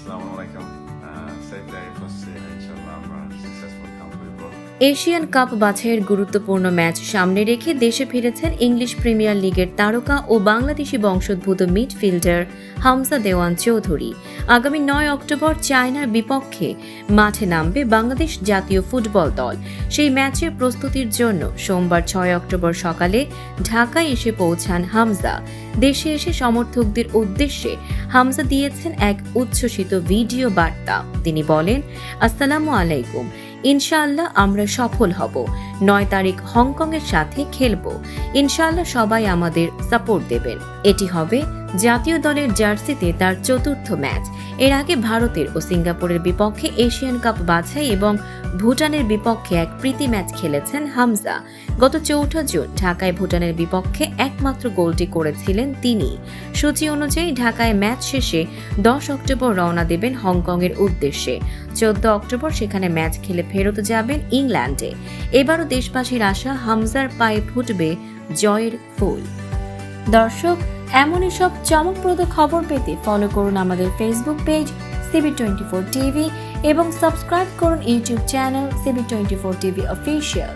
আসসালামু আলাইকুম। সেটাই হচ্ছে ইনশাআল্লাহ আমরা সাকসেসফুল কাম করব। এশিয়ান কাপ বাছাইয়ের গুরুত্বপূর্ণ ম্যাচ সামনে রেখে দেশে ফিরেছেন ইংলিশ প্রিমিয়ার লিগের তারকা ও বাংলাদেশি বংশোদ্ভূত মিডফিল্ডার হামজা দেওয়ান চৌধুরী। আগামী 9 অক্টোবর চায়নার বিপক্ষে মাঠে নামবে বাংলাদেশ জাতীয় ফুটবল দল। সেই ম্যাচের প্রস্তুতির জন্য সোমবার 6 অক্টোবর সকালে ঢাকায় এসে পৌঁছান হামজা। দেশে এসে সমর্থকদের উদ্দেশ্যে হামজা দিয়েছেন এক উচ্ছ্বসিত ভিডিও বার্তা। তিনি বলেন, আসসালামু আলাইকুম, ইনশাআল্লাহ আমরা সফল হব। 9 তারিখ হংকংয়ের সাথে খেলব। ইনশাআল্লাহ সবাই আমাদের সাপোর্ট দেবেন। এটি হবে জাতীয় দলের জার্সিতে তার চতুর্থ ম্যাচ। এর আগে ভারতের ও সিঙ্গাপুরের বিপক্ষে এশিয়ান কাপ বাছাই এবং ভুটানের বিপক্ষে এক প্রীতি ম্যাচ খেলেছেন হামজা। গত 4 জুন ঢাকায় ভুটানের বিপক্ষে একমাত্র গোলটি করেছিলেন তিনি। সূচি অনুযায়ী ঢাকায় ম্যাচ শেষে 10 অক্টোবর রওনা দেবেন হংকংয়ের উদ্দেশ্যে। 14 অক্টোবর সেখানে ম্যাচ খেলে ফেরত যাবেন ইংল্যান্ডে। এবারও দেশবাসীর আশা হামজার পায়ে ফুটবে জয়ের ফুল। দর্শক, এমনই সব চমকপ্রদ খবর পেতে ফলো করুন আমাদের ফেসবুক পেজ CB24 টিভি এবং সাবস্ক্রাইব করুন YouTube channel CB24 TV official.